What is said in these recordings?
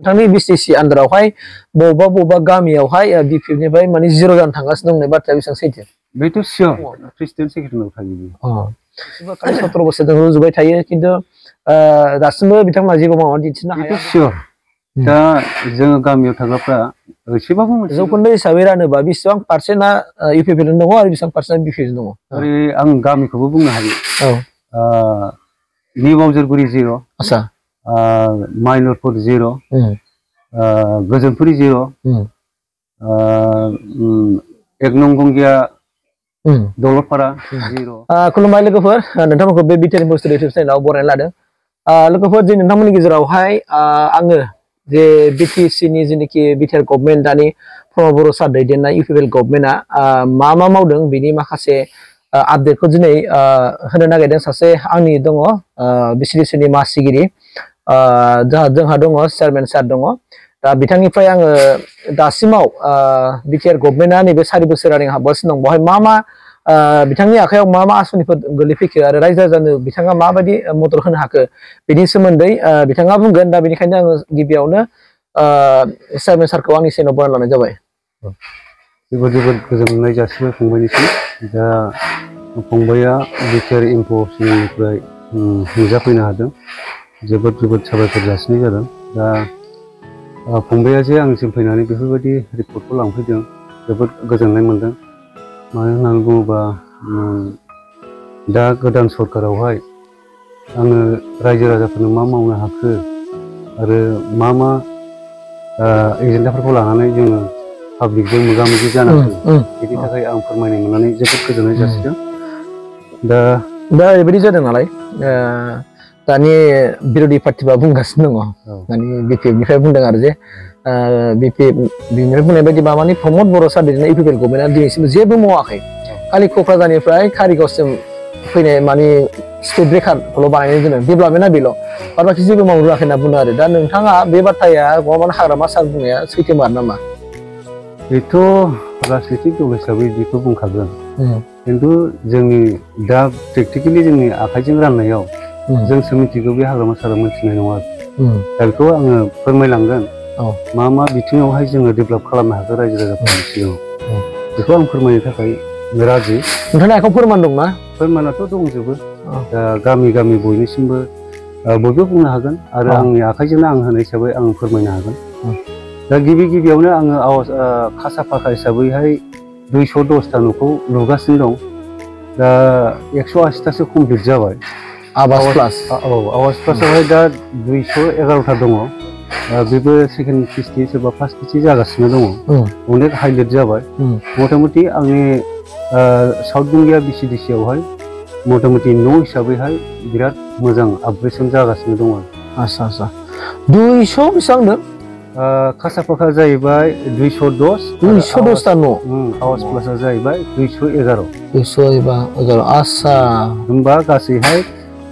नोंथांनि बिसिसि आन्दारावहाय बबेबा गामियावहाय बिपिएफनिफ्राय माने 0 जानो थांगासिनो दं होननाय बाथ्राया बेसेबां सैथो? बेथ' सियर प्रेसिडेन्ट सेक्रेटारिनाव थायो बियो। 17 बोसोरजों रुजुबाय थायो खिन्थु दासिमबो बिथांमोना जेबो मावना दिन्थिनो हाया। बेथ' सियर दा जोङो गामियाव थाग्राफ्रा एसेबाबो मोनसे जौखोन्दो हिसाबै रानोबा बेसेबां पारसेन्टआ इउपिपिएल दङ आरो बेसेबां पारसेन्टआ बिपिएल दङ? ओरै आं गामिखौबो बुंनो हायो। निउ बावजोरगुरि 0, आच्छा, माइनरपुर 0, गोजोनपुरि 0, 1 नं गंगिया दौलतपारा 0। खुलुमबाय लोगोफोर, नोंथांमोनखौ बे बिटिआर इउनिभारसिटि इउटुब चेनेलाव बरायना लादों। लोगोफोर दिनै नोंथांमोननि गेजेरावहाय आङो जे बिटिसिनि जेनाखि बिटिआर गभर्नमेन्ट दानि प्रमद बर' सार दैदेननाय इउपिपिएल गभर्नमेन्टआ मा मावदों बेनि माखासे आपडेटखौ दिनै होनो नागिरदों। सासे आंनि दङ बिसिडिसिनि मासिगिरि, जोंहा दङ चेयारमेन सार दङ। दा बिथांनिफ्राय आङो दासिमाव बिटिआर गभर्नमेन्टआ नैबे 4 बोसोरारि हाबगासिनो दं, बेवहाय मा बिथांनि आखायाव मा आसनिफोर गोलैफैखो आरो रायजो राजानो बिथाङा माबायदि मदद होनो हाखो बेनि सोमोन्दै बिथाङा बुंगोन। दा बेनिखायनो आङो गिबियावनो चेयारमेन सारखौ आंनि चेनेलाव बरायना लानाय जाबाय। जोबोद गोजोननाय जासिबाय फंबायनिसिम। दा फंबाया बिटिआर इनफ'निफ्राय नुजाफैनो हादों, जोबोद साबायखर जासिनाय जादों। दा फंबाया जे आंनिसिम फैनानै बेफोरबायदि रिपर्टखौ लांफैदों, जोबोद गोजोननाय मोनदों। मानो होननानै बुङोबा दा गोदान सरकारावहाय आङो रायजो राजाफोरनो मा मावनो हाखो आरो मा एजेन्डाफोरखौ लानानै जोङो पाब्लिकजों मोगा मोगि जानांगौ, बेनि थाखाय आं फोरमायनो मोननानै जोबोद गोजोननाय जासिदों। दा ओरैबायदि जादों नालाय, दानि बिरोधी पार्टिबा बुंगासिनो दङ, दानि बिपिएफनिफ्राय बुंदों आरो जे बिनिफ्राय बुंनाय बायदिबा माने प्रमद बर' सार दैदेननाय इउपिपिएल गभर्नमेन्टआ दिनैसिम जेबो मावाखै, खालि क'क्राझारनिफ्राय कारिगावसिम फैनाय माने स्पिड ब्रेकारखौल' बानायनाय दोनो, डेभेलपमेन्टआ बेल', बाद बाखि जेबो मावनो रोङाखै होनना बुङो आरो। दा नोंथाङा बे बाथ्राया गभर्नमेन्ट हाग्रामा सार बुंनाया सैथोमार नामा? बेथ' राजनितिक दल हिसाबै बेखौ बुंखागोन, खिन्थु जोंनि दा प्रेक्टिकेलि जोंनि आखाइजों राननायाव जोंसो मिथिगौ, बे हाग्रामा सारा मिथिनाय नङा। दा बेखौ आङो फोरमायलांगोन, मा बिथिङावहाय जोङो डेभेलप खालामनो हागोन रायजो राजाफोरनि सिगाङाव, बेखौ आं फोरमायनो थाखाय राजि। नोंथांनि आखायाव फोरमान दंना? फोरमानाथ' दंजोबो। दा गामि बयनिसिमबो बयबो बुंनो हागोन आरो आंनि आखाइजोंनो आं होनाय हिसाबै आं फोरमायनो हागोन। दा गिबियावनो आङो खासा फाखा हिसाबैहाय 210टा न'खौ लुगासिनो दं। दा 180टासो कमप्लिट जाबाय। आवास प्लास। आवास प्लासावहाय दा 211टा दङ। बेबो सेकेन्ड किस्ति, सोरबा फार्स्ट किस्ति जागासिनो दङ। अनेक हाइलाइट जाबाय। मथा मथि आंनि साउथ गंगिया बिसिडिसियावहाय मथा मथि न' हिसाबैहाय बिराद मोजां आपग्रेडसन जागासिनो दङ। आच्छा 200 बेसेबां होनदों? खासा फाखा जाहैबाय 210टा न'। आवास प्लासा जाहैबाय 211। 211, आच्छा। होमबा गासैहाय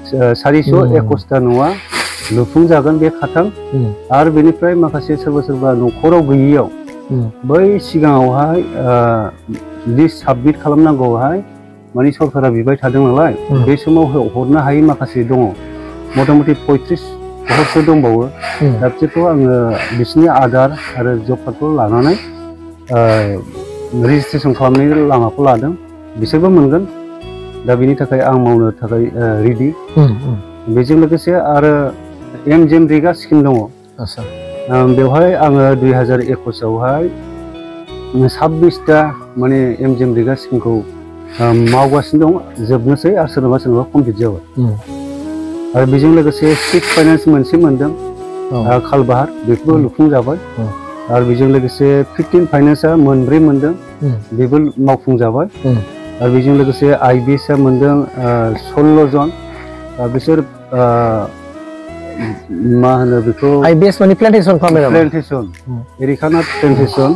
421टा न'आ लुफुंजागोन बे खाथां। आरो बेनिफ्राय माखासे सोरबा न'खराव गैयियाव बै सिगाङावहाय लिस्ट साबमिट खालामनांगौहाय, माने सरकारा बिबाय थादों नालाय, बे समाव हरनो हायै माखासे दङ, मथा मथि 35 हरसो दंबावो। दा बिसोरखौ आङो बिसिनि आधार आरो जब कार्डखौ लानानै रेजिस्ट्रेसन खालामनायनि लामाखौ लादों, बिसोरबो मोनगोन। दा बेनि थाखाय आं मावनो थाखाय रेडि। बेजों लोगोसे आरो MGNREGA स्किम दङ। बेवहाय आङो 2021आवहाय 26टा माने MGNREGA स्किमखौ मावगासिनो दं, जोबनोसै आरो सोरनाबा कमप्लिट जाबाय। आरो बेजों लोगोसे स्टेट फाइनान्स मोनसे मोनदों, खालबाहार, बेखौबो लुफुंजाबाय। आरो बेजों लोगोसे 15 फाइनान्सआ मोनब्रै मोनदों, बेबो मावफुंजाबाय। आरो बेजों लोगोसे IBSआ मोनदों 16 जन। बिसोर मा होनो बेखौ, IBS माने प्लान्टेसन खालामनाय, प्लान्टेसन, एरिकाना प्लान्टेसन,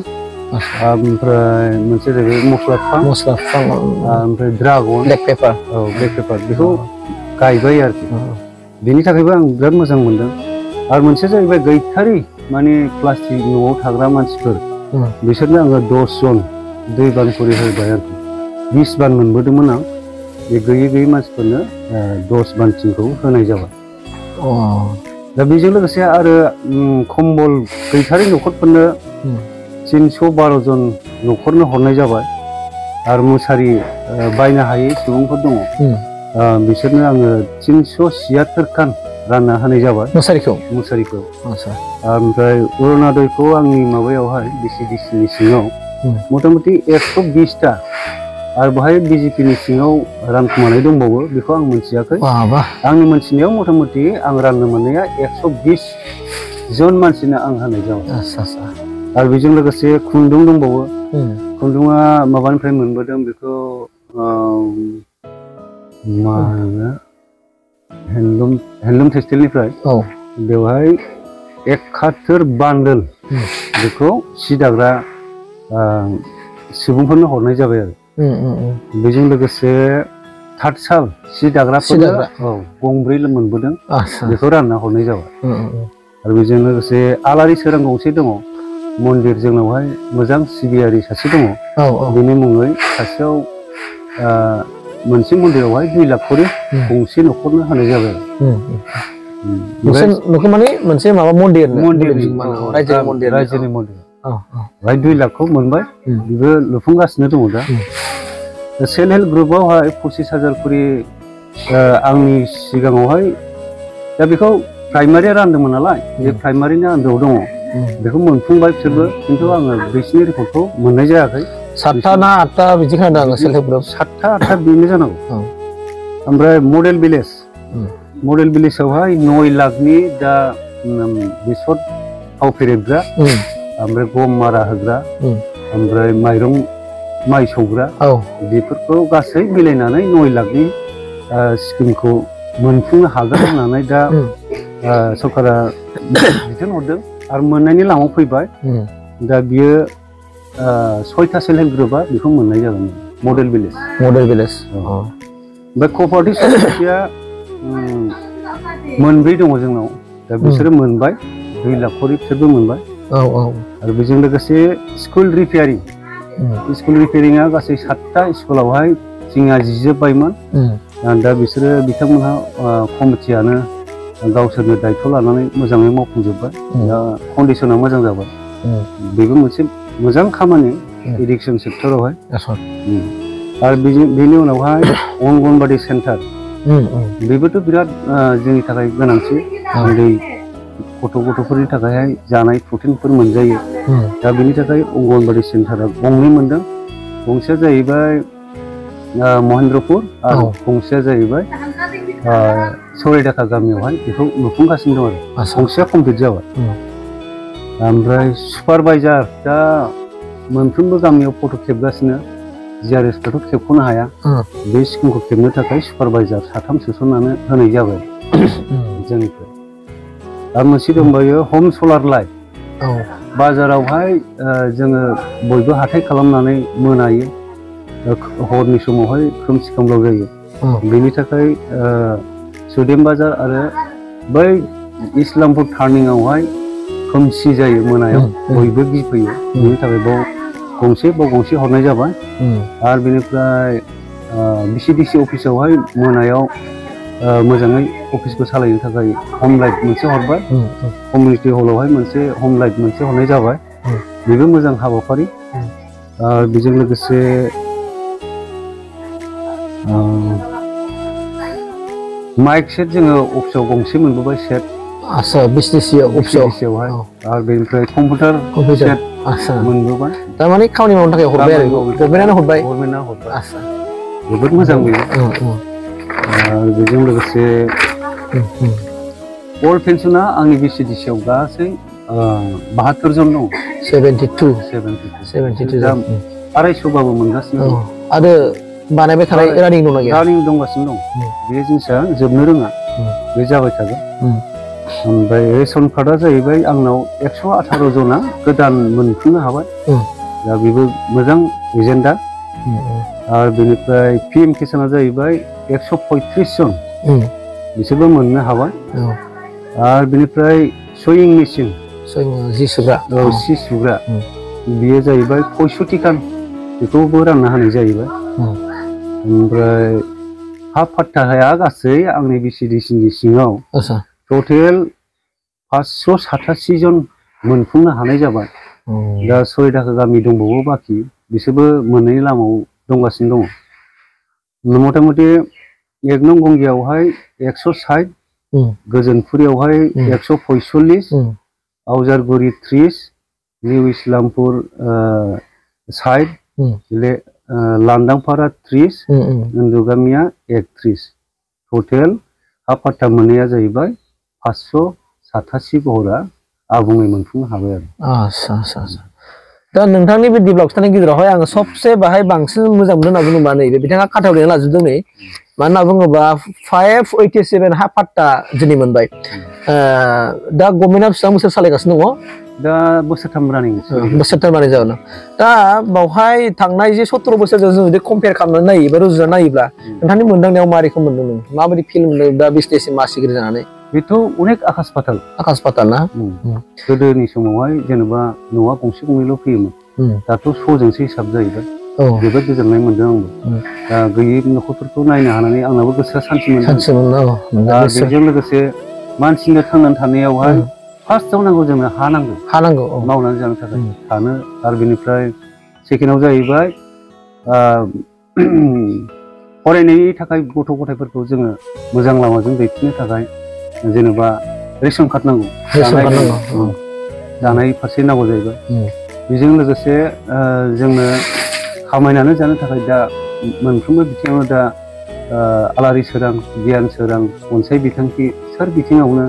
ओमफ्राय मोनसे जाहैबाय मस्ला बिफां, ओमफ्राय ड्रागन, ब्लेक पेपार, बेखौ गायबाय आरोखि। बेनि थाखायबो आं बिराद मोजां मोनदों। आरो मोनसे जाहैबाय गैथारि माने प्लास्टिक न'आव थाग्रा मानसिफोर, बिसोरनो आङो 10 जन दै बान खरि होबाय आरोखि। 20 बान मोनबोदोंमोन आं, बे गैयै मानसिफोरनो 10 बानसिमखौ होनाय जाबाय। दा बेजों लोगोसे आरो कम्बल गैथारै न'खरफोरनो 312 जन न'खरनो हरनाय जाबाय आरो मुसारि बायनो हायै सुबुंफोर दङ बिसोरनो आङो 376 खान रानना होनाय जाबाय मुसारिखौ ओमफ्राय अरुणादयखौ आंनि माबायावहाय बिसिडिसिनि सिङाव मथा-मथि 120 टा आरो बेहाय बिजेपिनि सिङाव रानखुमानाय दंबावो बेखौ आं मिथियाखै आंनि मोनथिनायाव मथा-मथि आं राननो मोननाया 120 जन मानसिनो आं होनाय जाबाय आरो बेजों लोगोसे खुन्दुं दंबावो खुन्दुङा माबानिफ्राय मोनबोदों बेखौ मा होनो हेन्दलुम टेक्सटाइलनिफ्राय बेवहाय 71 बान्डोल बेखौ सि दाग्रा सुबुंफोरनो हरनाय जाबाय आरो बेजों लोगोसे थाथसाल सि दाग्राफोरनो गंब्रै मोनबोदों बेखौ रानना हरनाय जाबाय आरो बेजों लोगोसे आलारि सोरां गंसे दङ मन्दिर जोंनावहाय मोजां सिबियारि सासे दङ बेनि मुङै सासेयाव मोनसे मन्दिरावहाय 2 लाख करि गंसे न'खरनो होनाय जाबाय न'खर माने मोनसे माबा रायजोनि मन्दिर बाय 2 लाखखौ मोनबाय बेबो लुफुंगासिनो दङ दा सेल्फ हेल्प ग्रुपआवहाय 25,000 करि आंनि सिगाङावहाय दा बेखौ प्राइमारिया रानदोंमोन नालाय बे प्राइमारिनि आन्दोआव दङ बेखौ मोनफुंबाय बिसोरबो खिन्थु आङो बिसिनि रिपर्टखौ मोननाय जायाखै 7 ना 8 बिदि खोनादों आङो सेल्फ हेल्प ग्रुप 7 बेनो जानांगौ ओमफ्राय मडेल भिलेजावहाय 9 लाखनि दा बेसर थाव फेरेबग्रा ओमफ्राय गम मारा होग्रा ओमफ्राय माइरं माइ सौग्रा बेफोरखौ गासै मिलायनानै 9 लाखनि स्किमखौ मोनफुंनो हागोन होननानै दा सरकारा बिथोन हरदों आरो मोननायनि लामायाव फैबाय दा बियो 6था सेल्फ हेल्प ग्रुपआ बेखौ मोननाय जागोन मडेल भिलेज ओमफ्राय क'अपारेटिभ ससाइटिया मोनब्रै दङ जोंनाव दा बिसोरो मोनबाय 2 लाख करि बिसोरबो मोनबाय आरो बेजों लोगोसे स्कुल रिपेयारिंआ गासै 7टा स्कुलावहाय जिङा जिजोब्बायमोन दा बिसोरो बिथांमोनहा कमिटियानो गावसोरनो दायथ' लानानै मोजाङै मावफुंजोब्बाय दा कन्डिसना मोजां जाबाय बेबो मोनसे मोजां खामानि इडुकेसन सेक्टरावहाय आरो बेनि उनावहाय अंगनबादि सेन्टार बेबोथ' बिराद जोंनि थाखाय गोनांथि उन्दै गथ'फोरनि थाखायहाय जानाय प्रटिनफोर मोनजायो दा बेनि थाखाय अंगनबादि सेन्टारा गंनै मोनदों गंसेया जाहैबाय महेन्द्रपुर आरो गंसेया जाहैबाय सरायदाका गामियावहाय बेखौ लुफुंगासिनो दं आरो गंसेया कमप्लिट जाबाय ओमफ्राय सुपारभाइजार दा मोनफ्रोमबो गामियाव फट' खेबगासिनो जिआरएसफ्राथ' खेबख'नो हाया बे स्किमखौ खेबनो थाखाय सुपारभाइजार 3 सोसननानै होनाय जाबाय जोंनिफ्राय आरो मोनसे दंबायो हम सलार लाइट बाजारावहाय जोङो बयबो हाथाय खालामनानै मोनायो हरनि समावहाय खोमसि खोमलाव जायो बेनि थाखाय सुदेम बाजार आरो बै इस्लामपुर टार्निंआवहाय खोमसि जायो मोनायाव बयबो गिफैयो बेनि थाखाय बाव गंसे हरनाय जाबाय आरो बेनिफ्राय बिसिडिसि अफिसावहाय मोनायाव मोजाङै अफिसखौ सालायनो थाखाय हम लाइट मोनसे हरबाय कमिउनिटि हलावहाय मोनसे हम लाइट मोनसे हरनाय जाबाय बेबो मोजां हाबाफारि बेजों लोगोसे माइक सेट जोङो अफिसाव गंसे मोनबोबाय सेट बिसिडिसि अफिसावहाय आरो बेनिफ्राय कम्पिउटार सेट मोनबोबाय थारमाने खामानि मावनो थाखाय हरबाय आरो गभर्नमेन्टआनो हरबाय जोबोद मोजां बेयो आरो बेजों लोगोसे अल पेन्सना आंनि बिसिडिसिआव गासै 72 जन दं 72 दा 250बाबो मोनगासिनो दं आरो बानायबाय थानाय रानिं दंना गैया रानिं दंगासिनो दं बे जिनिसा जोबनो रोङा बे जाबाय थागोन ओमफ्राय रेशन कार्डआ जाहैबाय आंनाव 118 जना गोदान मोनफुंनो हाबाय दा बेबो मोजां एजेन्डा आरो बेनिफ्राय पिएम किसाना जाहैबाय 135 जन बिसोरबो मोननो हाबाय आरो बेनिफ्राय सुइं मेचिन जि सुग्रा बियो जाहैबाय 65 खान बेखौबो रानना होनाय जाहैबाय ओमफ्राय हा फाट्टाया गासै आंनि बिसिडिसिनि सिङाव टटेल 587 जन मोनफुंनो हानाय जाबाय। दा 6 थाखा गामि दंबावो बाखि बिसोरबो मोननायनि लामायाव दंगासिनो दङ। मथा मथि 1 नं गंगियावहाय 160, गोजोनपुरियावहाय 145, आवजारगुरि 30, निउ इस्लामपुर 60, लांदांपारा 30, उन्दुगामिया 31। टटेल हा पाट्टा मोननाया जाहैबाय 587 घरा आबुङै मोनफुंनो हाबाय आरो। आच्छा आच्छा आच्छा। दा नोंथांनि बे डेभेलप खिथानाय गेजेरावहाय आङो सबसे बाहाय बांसिन मोजां मोनो होनना बुङोबा नैबे बिथाङा खाथायाव लिरना लाजोबदों नै, मानो होनना बुङोबा 587 हा पाट्टा दिनै मोनबाय। दा गभर्नमेन्टआ बेसेबां बोसोर सालायगासिनो दङ? दा बोसोरथाम रानिं। बोसोरथाम रानिं जागोन। दा बावहाय थांनाय जे 17 बोसोरजों जों जुदि कम्पेयार खालामनानै नायोबा रुजुना नायोब्ला नोंथांनि मोनदांनायाव मारैखौ मोनदों नों? माबायदि फिल मोनदों दा बिटिसि मासिगिरि जानानै? बेथ' अनेक आकाश पाताल। आकाश पाताल ना? गोदोनि समावहाय जेनेबा न'आ गंसे गंनैल' फैयोमोन, दाथ' 100जोंसो हिसाब जाहैबाय। जोबोद गोजोननाय मोनदों आंबो। दा गैयै न'खरफोरखौ नायनो हानानै आंनाबो गोसोआ सान्थि मोनदों। दा बेजों लोगोसे मानसिनो थांनानै थानायावहाय फार्स्टआव नांगौ जोंनो हा नांगौ। हा नांगौ मावनानै जानो थाखाय थानो। आरो बेनिफ्राय सेकेन्डआव जाहैबाय फरायनायनि थाखाय गथ' गथायफोरखौ जोङो मोजां लामाजों दैथिनो थाखाय जेनेबा रेशन कार्ड नांगौ, जानाय फारसे नांगौ जाहैबाय। बेजों लोगोसे जोंनो खामायनानै जानो थाखाय दा मोनफ्रोमबो बिथिङावनो दा आलारि सोरां, गियान सोरां, अनसाय बिथांखि सोर बिथिङावनो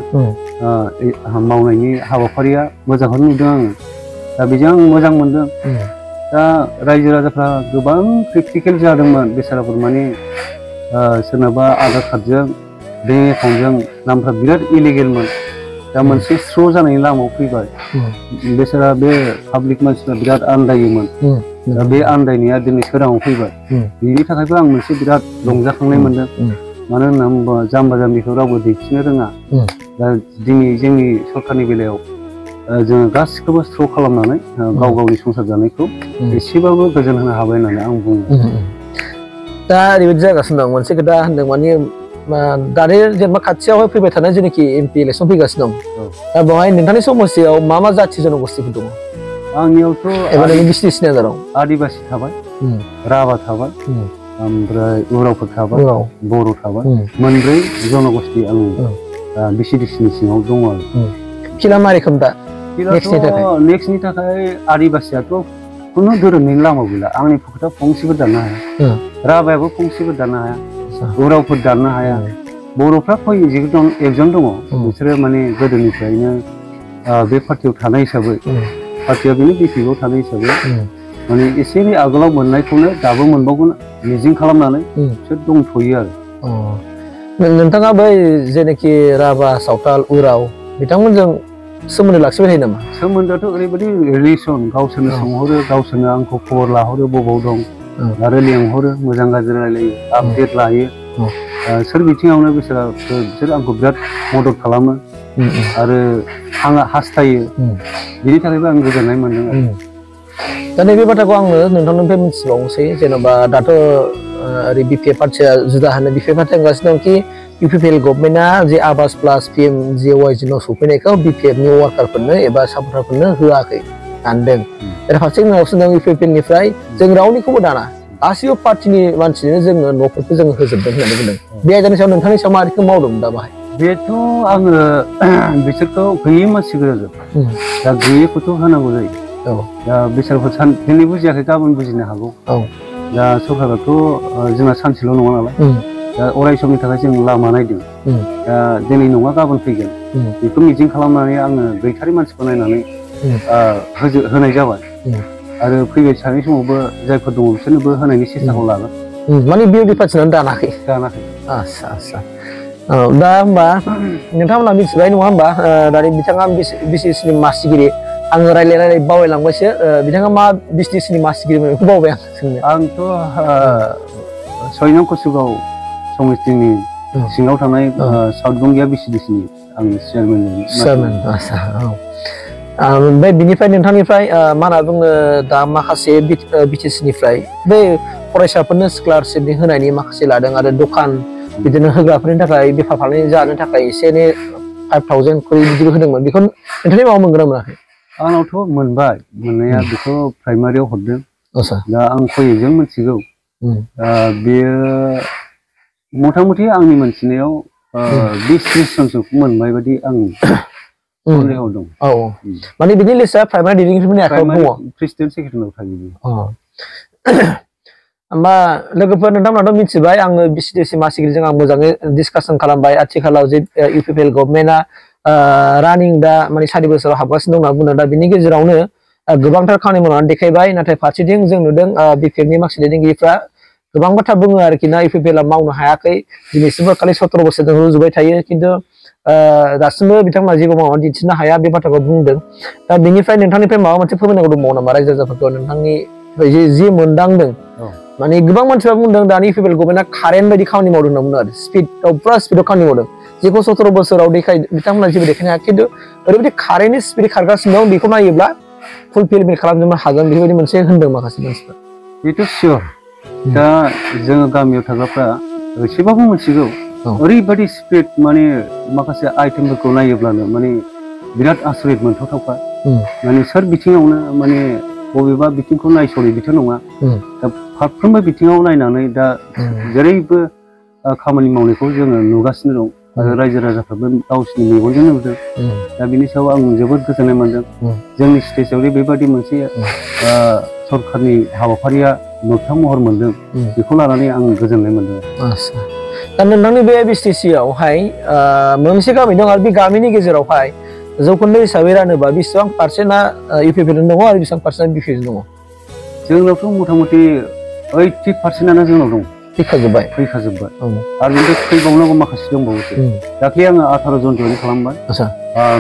मावनायनि हाबाफारिया मोजांखौनो नुदों आङो। दा बेजों आं मोजां मोनदों। दा रायजो राजाफ्रा गोबां क्रिटिकेल जादोंमोन बेसाराफोर, माने सोरनाबा आधार कार्डजों बेंक एकाउन्टजों नामफ्रा बिराद इलिगेलमोन। दा मोनसे स्र' जानायनि लामायाव फैबाय। बेसारा बे पाब्लिक मानसिफ्रा बिराद आन्दायोमोन। दा बे आन्दायनाया दिनै सोराङाव फैबाय। बेनि थाखायबो आं मोनसे बिराद रंजाखांनाय मोनदों। मानो होनना बुङोबा जाम्बा जाम्बिखौ रावबो दैथिनो रोङा। दा दिनै जोंनि सरकारनि बेलायाव जोङो गासिखौबो स्र' खालामनानै गाव गावनि संसार जानायखौ एसेबाबो गोजोन होनो हाबाय होननानै आं बुङो। दा ओरैबायदि जागासिनो दं, मोनसे खोथा होनदों, माने दानि जेनेबा खाथियावहाय फैबाय थानाय जेनाखि एमपि इलेक्सन फैगासिनो दं, दा बेवहाय नोंथांनि समस्थियाव मा मा जाथि जन'गोष्ठिफोर दङ? आंनियावथ' एबा नोंनि बिटिसिनि आन्दाराव आदिबासि थाबाय, राभा थाबाय, ओमफ्राय उरावफोर थाबाय, बर' थाबाय, मोनब्रै जन'गोष्ठि आं बिटिसिनि सिङाव दङ आरो। फिला मा रोखोम दा? नेक्स्टनि थाखाय आदिबासियाथ' खुनु धोरोमनि लामा गैला। आंनि खोथा फंसेबो दाननो हाया, राभायाबो फंसेबो दाननो हाया, उरावफोर दाननो हाया। बर'फ्रा एकजन दङ, बिसोरो माने गोदोनिफ्रायनो बे पार्टियाव थानाय हिसाबै, पार्टिया बेनि बिटिआव थानाय हिसाबै माने एसे एनै आगोलाव मोननायखौनो दाबो मोनबावगोन मिजिं खालामनानै बिसोर दंथ'यो आरो। नोंथाङा बै जेनाखि राभा, सावथाल, उराव बिथांमोनजों सोमोन्दो लाखिबाय थायो नामा? सोमोन्दोआथ' ओरैबायदि रिलेसन, गावसोरनो सोंहरो, गावसोरनो आंखौ खबर लाहरो बबाव दं, आरो लेंहरो, मोजां गाज्रि रायलायो, आपडेट लायो। सोर बिथिङावनो बिसोर आंखौ बिराद मदद खालामो आरो हास्थायो। बिनि थाखायबो आं गोजोननाय मोनदों आरो। दा नैबे बाथ्राखौ आङो नोंथांनिफ्राय मिथिबावनोसै, जेन'बा दाथ' ओरै बिपिएफ पार्टिया जुदा होनो, बिपिएफ पार्टिया होनगासिनो दं कि इउपिपिएल गभर्नमेन्टआ जे आवास प्लास पिएमजिवाइजिनाव सफैनायखौ बिपिएफनि वार्कारफोरनो एबा सापर्टारफोरनो होआखै, दानदों। दा फारसे होनगासिनो दं इउपिपिएलनिफ्राय जों रावनिखौबो दाना, गासिबो पार्टिनि मानसिनो जोङो न'फोरखौ जोङो होजोबदों होननानै बुंदों। बे आयदानि सायाव नोंथांनि सायाव मारैखौ मावदों दा बाहाय? बेथ' आङो बिसोरखौ गैयै मानसि गोजाजों, दा गैयैखौथ' होनांगौ जायो। दा बिसोरखौ दिनै बुजियाखै गाबोन बुजिनो हागौ। दा सरकाराथ' जोंना सानसेल' नङा नालाय, दा अराय समनि थाखाय जों लामा नायदों। दा दिनै नङा गाबोन फैगोन, बेखौ मिजिं खालामनानै आङो गैथारि मानसिखौ नायनानै होनाय जाबाय। आरो फैबाय थानाय समावबो जायफोर दङ बिसोरनोबो होनायनि सेस्टाखौ लागोन। माने बिएलडि पार्टिनानो दानाखै? आच्छा आच्छा। दा होमबा नोंथांमोना मिथिबाय नङा होमबा, दानि बिथाङा बिटिसिनि मासिगिरि, आङो रायलाय बावलायलांबायसो, बिथाङा मा बिटिसिनि मासिगिरिमोन बेखौ बावबाय आं सोंनो। आंथ' 6 नं कसुगाव समितिनि सिङाव थानाय साउथ गंगिया बिटिसिनि आं चेयारमेन। आच्छा। ओमफ्राय बिनिफ्राय नोंथांनिफ्राय मा होनना बुङो, दा माखासे बिटिसिनिफ्राय बै फरायसाफोरनो स्कलारशिपनि होनायनि माखासे लादों, आरो दखान बिदिनो होग्राफोरनि थाखाय बेफार फालांगि जानो थाखाय एसे एनै 5,000 खरि बिदिबो होदोंमोन बेखौ नोंथांनि माबा मोनगोन ना मोनाखै आंनावथ' मोनबाय मोननाया बेखौ प्राइमारियाव हरदों आसा दा आं खयजों मिथिगौ बेयो मथा-मथि आंनि मोनथिनायाव 20-30 जनसो मोनबाय बायदि आं सन्देहआव दं औ माने बिनि लिस्टआ प्राइमारि दैदेनगिरिफोरनि आखायाव दङ प्रेसिडेन्ट सेक्रेटारिनाव थायो होमबा लोगोफोर नोंथांमोनाथ' मिथिबाय आङो बिसिडिसि मासिगिरिजों आं मोजाङै डिसकासन खालामबाय आथिखालाव जे इउपिपिएल गभर्नमेन्टआ रानिं दा माने 4 बोसोराव हाबगासिनो दं होनना बुंदों दा बिनि गेजेरावनो गोबांथार खामानि मावनानै देखायबाय नाथाय फारसेथिं जों नुदों बिपिएफनि माखासे दैदेनगिरिफ्रा गोबां बाथ्रा बुङो आरोखि ना इउपिपिएलआ मावनो हायाखै दिनैसिमबो खालि 17 बोसोरजों रुजुबाय थायो खिन्थु दासिमबो बिथांमोना जेबो मावनानै दिन्थिनो हाया बे बाथ्राखौ बुंदों दा बेनिफ्राय नोंथांनिफ्राय माबा मोनसे फोरमायनांगौ दंबावो नामा रायजो राजाफोरखौ नोंथांनि जे मोनदांदों माने गोबां मानसिफ्रा बुंदों दानि इउपिपिएल गभर्नमेन्टआ कारेन्ट बायदि खामानि मावदों होनना बुंदों आरो स्पिडआव पुरा स्पिडआव खामानि मावदों जेखौ 17 बोसोराव बिथांमोना जेबो देखायनो हाया खिन्थु ओरैबायदि कारेन्टनि स्पिड खारगासिनो दं बेखौ नायोब्ला फुलफिलमेन्ट खालामजोबनो हागोन बेबायदि मोनसे होनदों माखासे मानसिफ्रा बेथ' सियर दा जोङो गामियाव थाग्राफ्रा एसेबाबो मिथिगौ ओरैबायदि स्पिड माने माखासे आइटेमफोरखौ नायोब्लानो माने बिराद आसरित मोनथावथावखा माने सोर बिथिङावनो माने बबेबा बिथिंखौ नायस'रै बिथ' नङा दा फारफ्रोमबो बिथिङाव नायनानै दा जेरैबो खामानि मावनायखौ जोङो नुगासिनो दं आरो रायजो राजाफ्राबो गावसिनि मेगनजों नुदों दा बिनि सायाव आं जोबोद गोजोननाय मोनदों जोंनि स्टेजाव बेबायदि मोनसे सरकारनि हाबाफारिया मोगथां महर मोनदों बेखौ लानानै आं गोजोननाय मोनदों दा नोंथांनि बे बिटिसिआवहाय मोनसे गामि दं आरो बे गामिनि गेजेरावहाय जौखोन्दो हिसाबै रानोबा बेसेबां पार्सेन्टआ इउपिपिएल दङ आरो बेसेबां पार्सेन्टआ बिपिएल दङ जोंनावथ' मथा-मथि 80% जोंनाव दं फैखाजोब्बाय आरो बेनिफ्राय फैबावनांगौ माखासे दंबावोसो दाख्लै आङो 18 जन जइन खालामबाय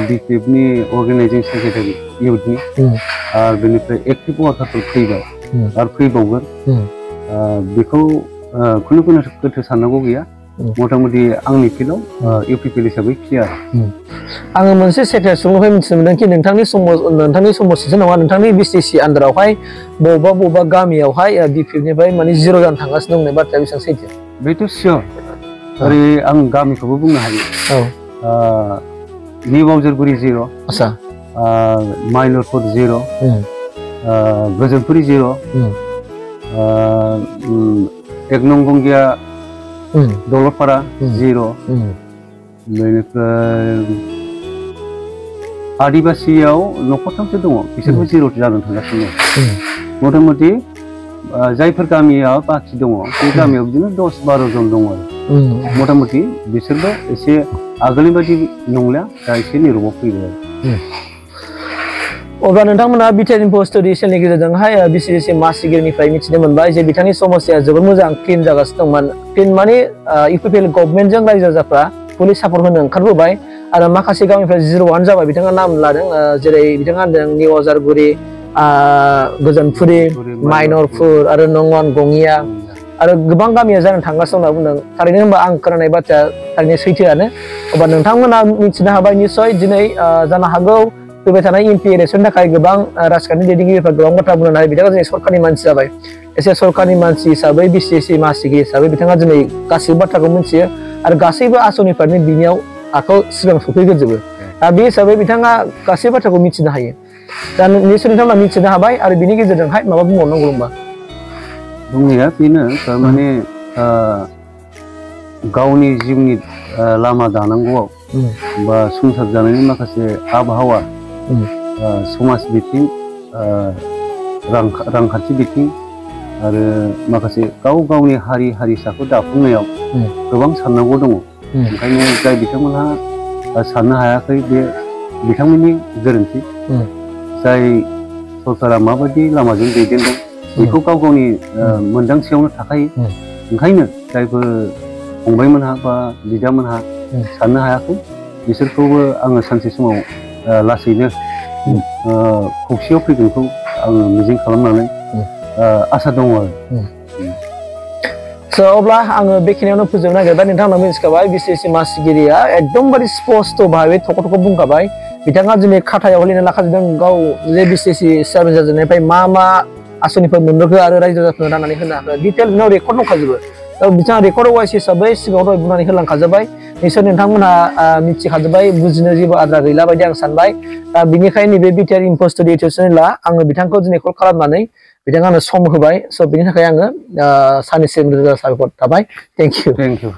बिपिएफनि अर्गानाइजिं सेक्रेटारि इउथनि आरो बेनिफ्राय एक्टिभ वार्कारफोर फैबाय आरो फैबावगोन बेखौ खुनु गोथौ साननांगौ गैया मथा-मथि आंनि फिल्डआव इउपिपिएल हिसाबै क्लियार आङो मोनसे सेक्रेटारि सुबुंनिफ्राय मिथिनो मोनदों कि नोंथांनि समस्थिसो नङा नोंथांनि बिटिसि आन्दारावहाय बबेबा गामियावहाय बिपिएफनिफ्राय माने 0 जानो थांगासिनो दं बाथ्राया बेसेबां सैथो बेथ' सियर ओरै आं गामिखौबो बुंनो हायो निउ बावजारगुरि 0 आसा माइलरफोर 0 गोजोनपुरि 0 1 नं गंगिया दलपारा 0 बेनिफ्राय आदिबासियाव न'खरथामसो दङ बिसोरबो 0 जानो थांगासिनो दं मथा-मथि जायफोर गामिया बाखि दङ बे गामियाव बिदिनो 10-12 जन दङ आरो मथा-मथि बिसोरबो एसे आगोलनि बायदि नंला दा एसे निरुबाव फैबाय अब्ला नोंथांमोना बिटिआर इनफो स्टडी चेनेलनि गेजेरजोंहाय बिसिडिसि मासिगिरिनिफ्राय मिथिनो मोनबाय जे बिथांनि समस्याया जोबोद मोजां क्लिन जागासिनो दंमोन क्लिन माने इउपिपिएल गभर्नमेन्टजों रायजो राजाफ्रा पुलिस सापर्ट होनो ओंखारबोबाय आरो माखासे गामिनिफ्राय 0 जाबाय बिथाङा नाम लादों जेरै बिथाङा होनदों निउ बावजारगुरि गोजोनपुरि माइनरपुर आरो नंगन गङिया आरो गोबां गामिया जानो थांगासिनो होनना बुंदों थारैनो होनबा आं खोनानाय बाथ्राया थारैनो सैथोआनो अब्ला नोंथांमोना मिथिनो हाबाय निस्सय दिनै जानो हागौ फैबाय थानाय एमपि इलेक्सननि थाखाय गोबां राजखान्थि दैदेनगिरिफ्रा गोबां बाथ्रा बुंनो हायो बिथाङा दिनै सरकारनि मानसि जाबाय एसे सरकारनि मानसि हिसाबै बिसिडिसि मासिगिरि हिसाबै बिथाङा दिनै गासैबो बाथ्राखौ मिथियो आरो गासैबो आसनिफ्रानो बिनियाव आखायाव सिगां सफैग्रोजोबो दा बे हिसाबै बिथाङा गासै बाथ्राखौ मिथिनो हायो दा निस्सय नोंथांमोना मिथिनो हाबाय आरो बिनि गेजेरजोंहाय माबा बुंबावनांगौ होनबा बुंनाया बेनो थारमाने गावनि जिउनि लामा दानांगौआव बा संसार जानायनि माखासे आबहावा समाज बिथिं रांखान्थि बिथिं आरो माखासे गावनि हारि हारिसाखौ दाफुंनायाव गोबां साननांगौ दङ ओंखायनो जाय बिथांमोनहा साननो हायाखै बे बिथांमोननि गोरोन्थि जाय सरकारा माबायदि लामाजों दैदेनदों बेखौ गावनि मोनदांथियावनो थाखायो ओंखायनो जायफोर फंबायमोनहा बा बिदामोनहा साननो हायाखै बिसोरखौबो आङो सानसे समाव लासैनो खौसेयाव फैगोनखौ आङो मिजिं खालामनानै आसा दङ आरो अब्ला आङो बेखिनियावनो फोजोबनो नागिरबाय नोंथांमोना मिथिखाबाय बिसिडिसि मासिगिरिया एकदमबारे स्पष्ट भाबै थख' बुंखाबाय बिथाङा दिनै खाथायाव लिरना लाखाजोबदों गाव जे बिसिडिसि चेयारमेन जाजेननायनिफ्राय मा आसनिफोर मोनबोखो आरो रायजो राजाफोरनो राननानै होनो हाखो डिटेल बिनाव रेकर्ड दंखाजोबो बिथाङा रेकर्ड वाइस हिसाबै सिगाङाव दहाय बुंनानै होलांखाजोब्बाय निसय नोंथांमोनहा मिथिखाजोब्बाय बुजिनो जेबो आद्रा गैला बायदि आं सानबाय दा बिनिखायनो नैबे बिटिआर इनफो स्टुडिअ इउटुब चेनेला आङो बिथांखौ दिनै कल खालामनानै बिथाङा आंनो सम होबाय स' बिनि थाखाय आङो सानैसिम रोजा साबायखर थाबाय थेंक इउ